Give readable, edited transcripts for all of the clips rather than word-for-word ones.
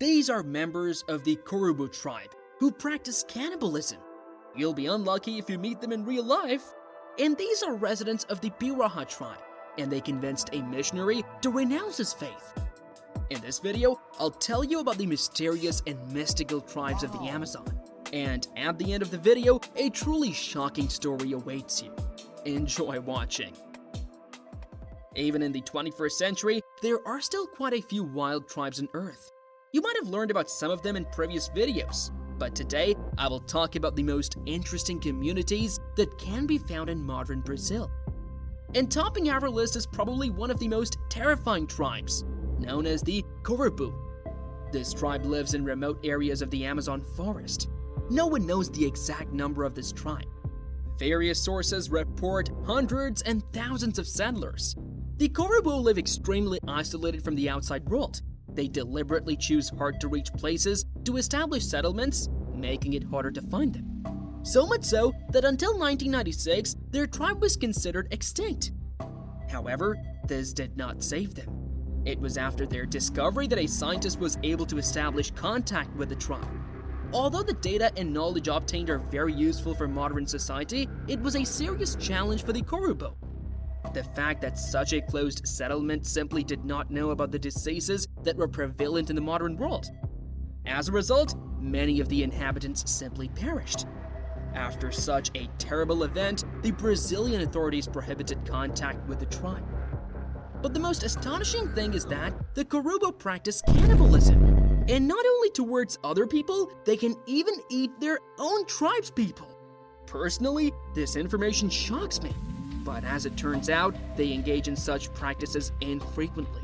These are members of the Korubo Tribe who practice cannibalism. You'll be unlucky if you meet them in real life. And these are residents of the Pirahã Tribe, and they convinced a missionary to renounce his faith. In this video, I'll tell you about the mysterious and mystical tribes of the Amazon. And at the end of the video, a truly shocking story awaits you. Enjoy watching. Even in the 21st century, there are still quite a few wild tribes on Earth. You might have learned about some of them in previous videos, but today I will talk about the most interesting communities that can be found in modern Brazil. And topping our list is probably one of the most terrifying tribes, known as the Korubo. This tribe lives in remote areas of the Amazon forest. No one knows the exact number of this tribe. Various sources report hundreds and thousands of settlers. The Korubo live extremely isolated from the outside world. They deliberately choose hard-to-reach places to establish settlements, making it harder to find them. So much so that until 1996, their tribe was considered extinct. However, this did not save them. It was after their discovery that a scientist was able to establish contact with the tribe. Although the data and knowledge obtained are very useful for modern society, it was a serious challenge for the Korubo. The fact that such a closed settlement simply did not know about the diseases that were prevalent in the modern world. As a result, many of the inhabitants simply perished. After such a terrible event, the Brazilian authorities prohibited contact with the tribe. But the most astonishing thing is that the Korubo practice cannibalism. And not only towards other people, they can even eat their own tribe's people. Personally, this information shocks me. But as it turns out, they engage in such practices infrequently.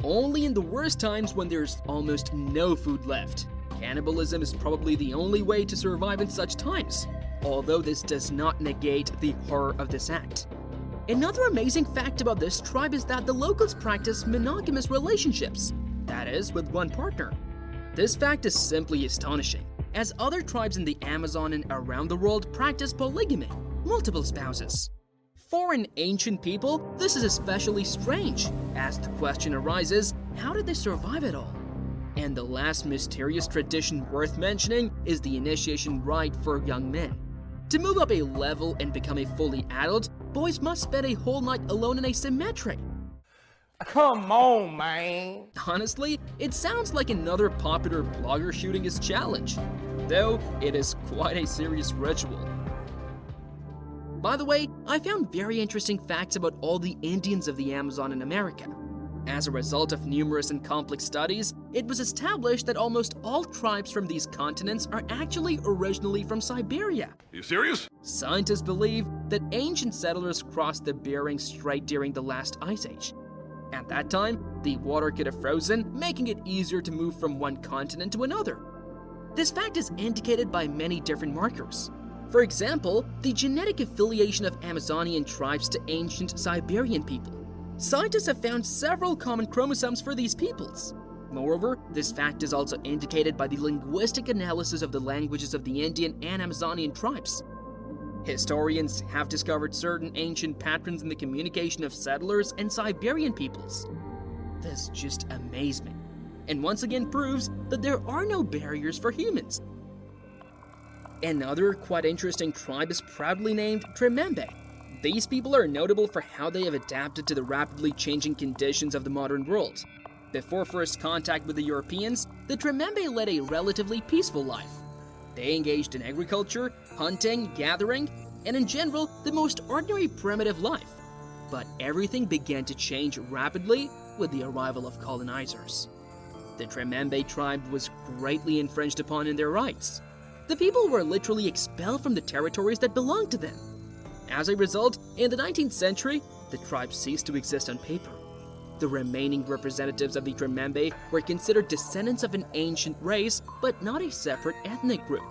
Only in the worst times when there's almost no food left. Cannibalism is probably the only way to survive in such times, although this does not negate the horror of this act. Another amazing fact about this tribe is that the locals practice monogamous relationships, that is, with one partner. This fact is simply astonishing, as other tribes in the Amazon and around the world practice polygamy, multiple spouses. For an ancient people, this is especially strange, as the question arises, how did they survive it all? And the last mysterious tradition worth mentioning is the initiation rite for young men. To move up a level and become a fully adult, boys must spend a whole night alone in a cemetery. Come on, man. Honestly, it sounds like another popular blogger shooting his challenge, though it is quite a serious ritual. By the way, I found very interesting facts about all the Indians of the Amazon in America. As a result of numerous and complex studies, it was established that almost all tribes from these continents are actually originally from Siberia. Are you serious? Scientists believe that ancient settlers crossed the Bering Strait during the last ice age. At that time, the water could have frozen, making it easier to move from one continent to another. This fact is indicated by many different markers. For example, the genetic affiliation of Amazonian tribes to ancient Siberian people. Scientists have found several common chromosomes for these peoples. Moreover, this fact is also indicated by the linguistic analysis of the languages of the Indian and Amazonian tribes. Historians have discovered certain ancient patterns in the communication of settlers and Siberian peoples. This just amazes me, and once again proves that there are no barriers for humans. Another quite interesting tribe is proudly named Tremembé. These people are notable for how they have adapted to the rapidly changing conditions of the modern world. Before first contact with the Europeans, the Tremembé led a relatively peaceful life. They engaged in agriculture, hunting, gathering, and in general, the most ordinary primitive life. But everything began to change rapidly with the arrival of colonizers. The Tremembé tribe was greatly infringed upon in their rights. The people were literally expelled from the territories that belonged to them. As a result, in the 19th century, the tribe ceased to exist on paper. The remaining representatives of the Tremembé were considered descendants of an ancient race, but not a separate ethnic group.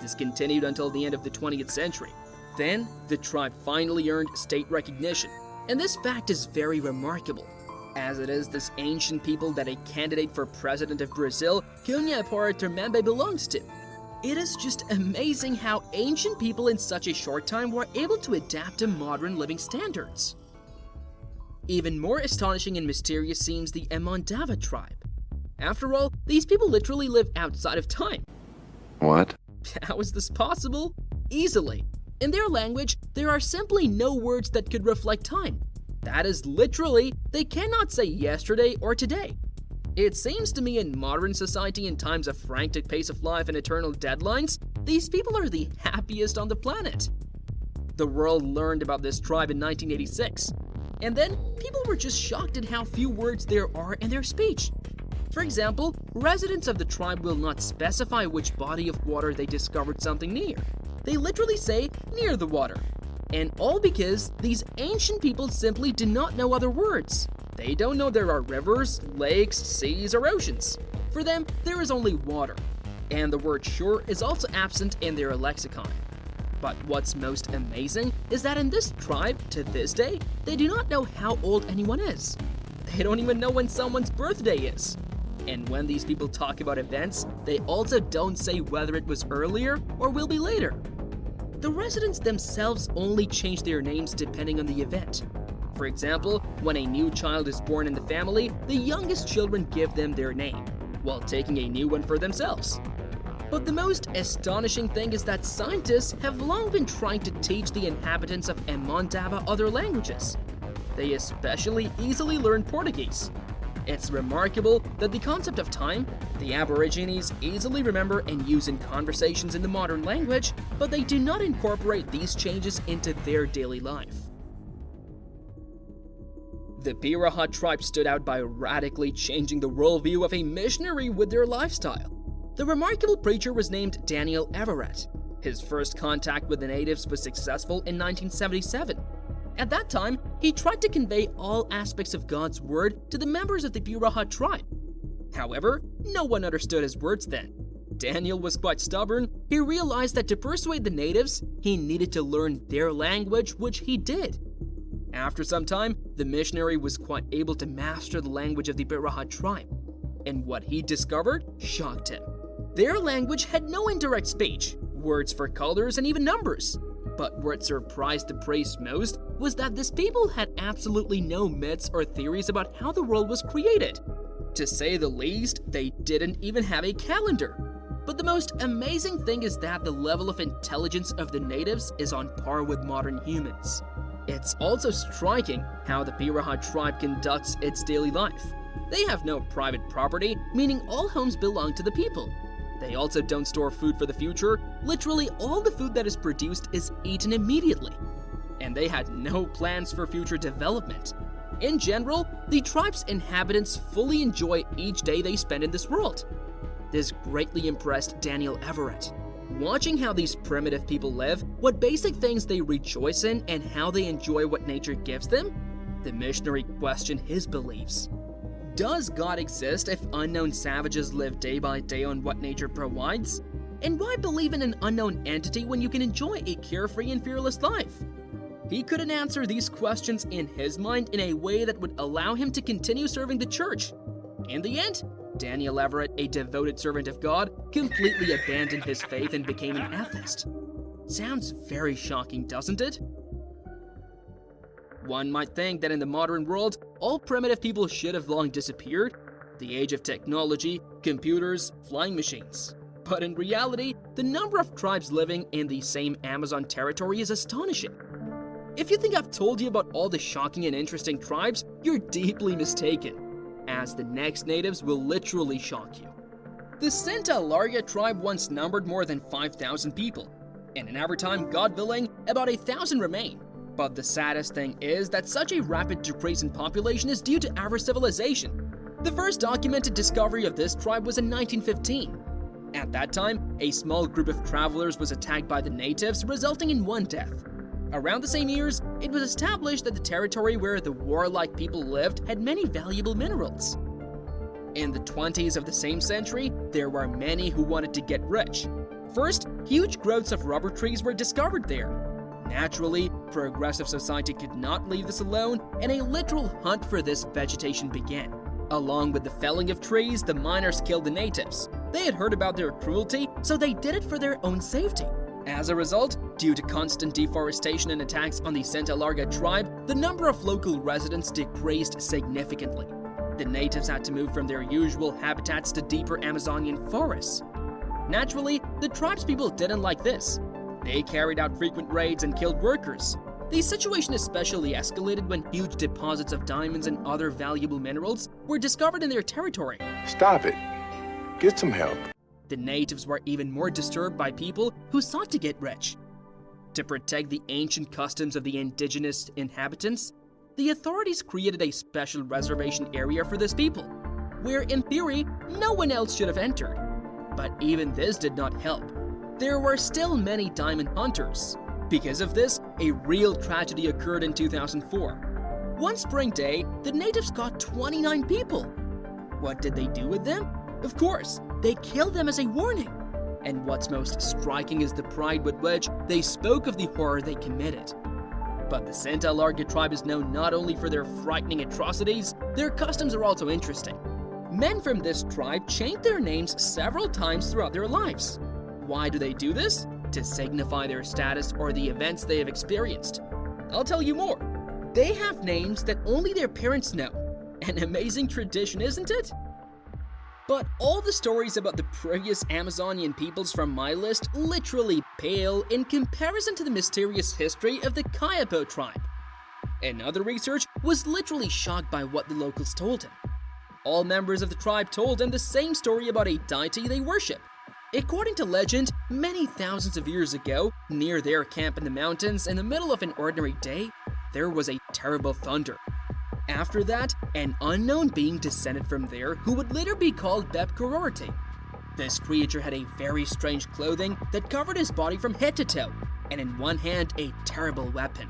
This continued until the end of the 20th century. Then, the tribe finally earned state recognition, and this fact is very remarkable, as it is this ancient people that a candidate for president of Brazil, Kayapo Tribe, belongs to. It is just amazing how ancient people in such a short time were able to adapt to modern living standards. Even more astonishing and mysterious seems the Amondava Tribe. After all, these people literally live outside of time. What? How is this possible? Easily. In their language, there are simply no words that could reflect time. That is literally, they cannot say yesterday or today. It seems to me in modern society, in times of frantic pace of life and eternal deadlines, these people are the happiest on the planet. The world learned about this tribe in 1986, and then people were just shocked at how few words there are in their speech. For example, residents of the tribe will not specify which body of water they discovered something near. They literally say, near the water. And all because these ancient people simply do not know other words. They don't know there are rivers, lakes, seas, or oceans. For them, there is only water. And the word shore is also absent in their lexicon. But what's most amazing is that in this tribe, to this day, they do not know how old anyone is. They don't even know when someone's birthday is. And when these people talk about events, they also don't say whether it was earlier or will be later. The residents themselves only change their names depending on the event. For example, when a new child is born in the family, the youngest children give them their name, while taking a new one for themselves. But the most astonishing thing is that scientists have long been trying to teach the inhabitants of Amondava other languages. They especially easily learn Portuguese. It's remarkable that the concept of time, the Aborigines easily remember and use in conversations in the modern language, but they do not incorporate these changes into their daily life. The Pirahã Tribe stood out by radically changing the worldview of a missionary with their lifestyle. The remarkable preacher was named Daniel Everett. His first contact with the natives was successful in 1977. At that time, he tried to convey all aspects of God's word to the members of the Pirahã Tribe. However, no one understood his words then. Daniel was quite stubborn. He realized that to persuade the natives, he needed to learn their language, which he did. After some time, the missionary was quite able to master the language of the Pirahã Tribe. And what he discovered shocked him. Their language had no indirect speech, words for colors, and even numbers. But what surprised the priest most was that these people had absolutely no myths or theories about how the world was created. To say the least, they didn't even have a calendar. But the most amazing thing is that the level of intelligence of the natives is on par with modern humans. It's also striking how the Pirahã Tribe conducts its daily life. They have no private property, meaning all homes belong to the people. They also don't store food for the future. Literally all the food that is produced is eaten immediately. And they had no plans for future development. In general, the tribe's inhabitants fully enjoy each day they spend in this world. This greatly impressed Daniel Everett. Watching how these primitive people live, what basic things they rejoice in, and how they enjoy what nature gives them, the missionary questioned his beliefs. Does God exist if unknown savages live day by day on what nature provides? And why believe in an unknown entity when you can enjoy a carefree and fearless life? He couldn't answer these questions in his mind in a way that would allow him to continue serving the church. In the end, Daniel Everett, a devoted servant of God, completely abandoned his faith and became an atheist. Sounds very shocking, doesn't it? One might think that in the modern world, all primitive people should have long disappeared. The age of technology, computers, flying machines. But in reality, the number of tribes living in the same Amazon territory is astonishing. If you think I've told you about all the shocking and interesting tribes, you're deeply mistaken, as the next natives will literally shock you. The Sinta Larga tribe once numbered more than 5,000 people, and in our time, God willing, about 1,000 remain. But the saddest thing is that such a rapid decrease in population is due to our civilization. The first documented discovery of this tribe was in 1915. At that time, a small group of travelers was attacked by the natives, resulting in one death. Around the same years, it was established that the territory where the warlike people lived had many valuable minerals. In the 20s of the same century, there were many who wanted to get rich. First, huge growths of rubber trees were discovered there. Naturally, progressive society could not leave this alone, and a literal hunt for this vegetation began. Along with the felling of trees, the miners killed the natives. They had heard about their cruelty, so they did it for their own safety. As a result, due to constant deforestation and attacks on the Sinta Larga tribe, the number of local residents decreased significantly. The natives had to move from their usual habitats to deeper Amazonian forests. Naturally, the tribespeople didn't like this. They carried out frequent raids and killed workers. The situation especially escalated when huge deposits of diamonds and other valuable minerals were discovered in their territory. Stop it. Get some help. The natives were even more disturbed by people who sought to get rich. To protect the ancient customs of the indigenous inhabitants, the authorities created a special reservation area for this people, where in theory, no one else should have entered. But even this did not help. There were still many diamond hunters. Because of this, a real tragedy occurred in 2004. One spring day, the natives caught 29 people. What did they do with them? Of course, they killed them as a warning. And what's most striking is the pride with which they spoke of the horror they committed. But the Sinta Larga tribe is known not only for their frightening atrocities, their customs are also interesting. Men from this tribe changed their names several times throughout their lives. Why do they do this? To signify their status or the events they have experienced. I'll tell you more. They have names that only their parents know. An amazing tradition, isn't it? But all the stories about the previous Amazonian peoples from my list literally pale in comparison to the mysterious history of the Kayapo Tribe. Another researcher was literally shocked by what the locals told him. All members of the tribe told him the same story about a deity they worship. According to legend, many thousands of years ago, near their camp in the mountains in the middle of an ordinary day, there was a terrible thunder. After that, an unknown being descended from there who would later be called Korubo. This creature had a very strange clothing that covered his body from head to toe, and in one hand a terrible weapon.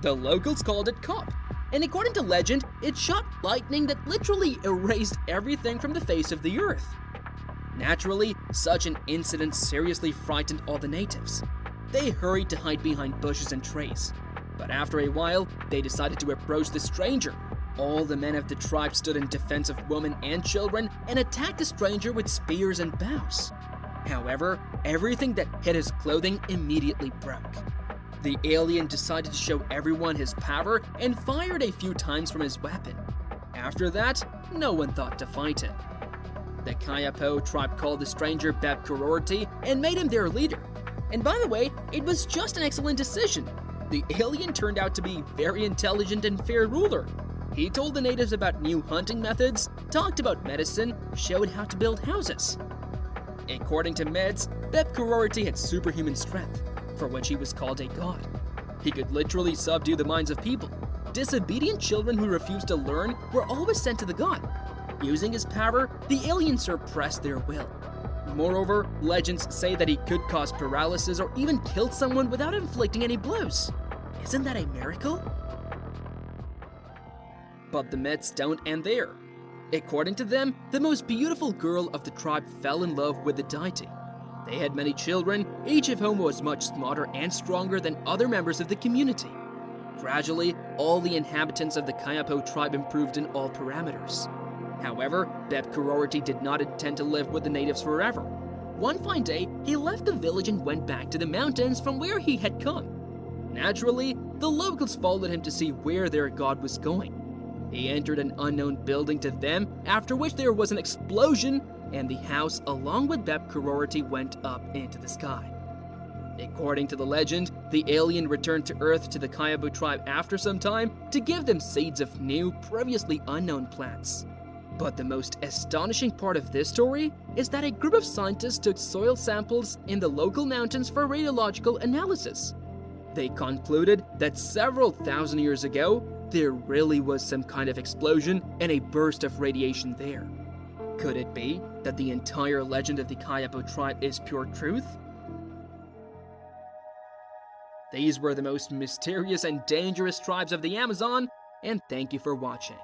The locals called it Kop, and according to legend, it shot lightning that literally erased everything from the face of the earth. Naturally, such an incident seriously frightened all the natives. They hurried to hide behind bushes and trees. But after a while, they decided to approach the stranger. All the men of the tribe stood in defense of women and children and attacked the stranger with spears and bows. However, everything that hit his clothing immediately broke. The alien decided to show everyone his power and fired a few times from his weapon. After that, no one thought to fight him. The Kayapo tribe called the stranger Korubo and made him their leader. And by the way, it was just an excellent decision. The alien turned out to be very intelligent and fair ruler. He told the natives about new hunting methods, talked about medicine, showed how to build houses. According to myths, Korubo had superhuman strength, for which he was called a god. He could literally subdue the minds of people. Disobedient children who refused to learn were always sent to the god. Using his power, the alien suppressed their will. Moreover, legends say that he could cause paralysis or even kill someone without inflicting any blows. Isn't that a miracle? But the myths don't end there. According to them, the most beautiful girl of the tribe fell in love with the deity. They had many children, each of whom was much smarter and stronger than other members of the community. Gradually, all the inhabitants of the Kayapo tribe improved in all parameters. However, Korubo did not intend to live with the natives forever. One fine day, he left the village and went back to the mountains from where he had come. Naturally, the locals followed him to see where their god was going. He entered an unknown building to them, after which there was an explosion, and the house along with Korubo went up into the sky. According to the legend, the alien returned to Earth to the Kayapo tribe after some time to give them seeds of new, previously unknown plants. But the most astonishing part of this story is that a group of scientists took soil samples in the local mountains for radiological analysis. They concluded that several thousand years ago, there really was some kind of explosion and a burst of radiation there. Could it be that the entire legend of the Kayapo tribe is pure truth? These were the most mysterious and dangerous tribes of the Amazon, and thank you for watching.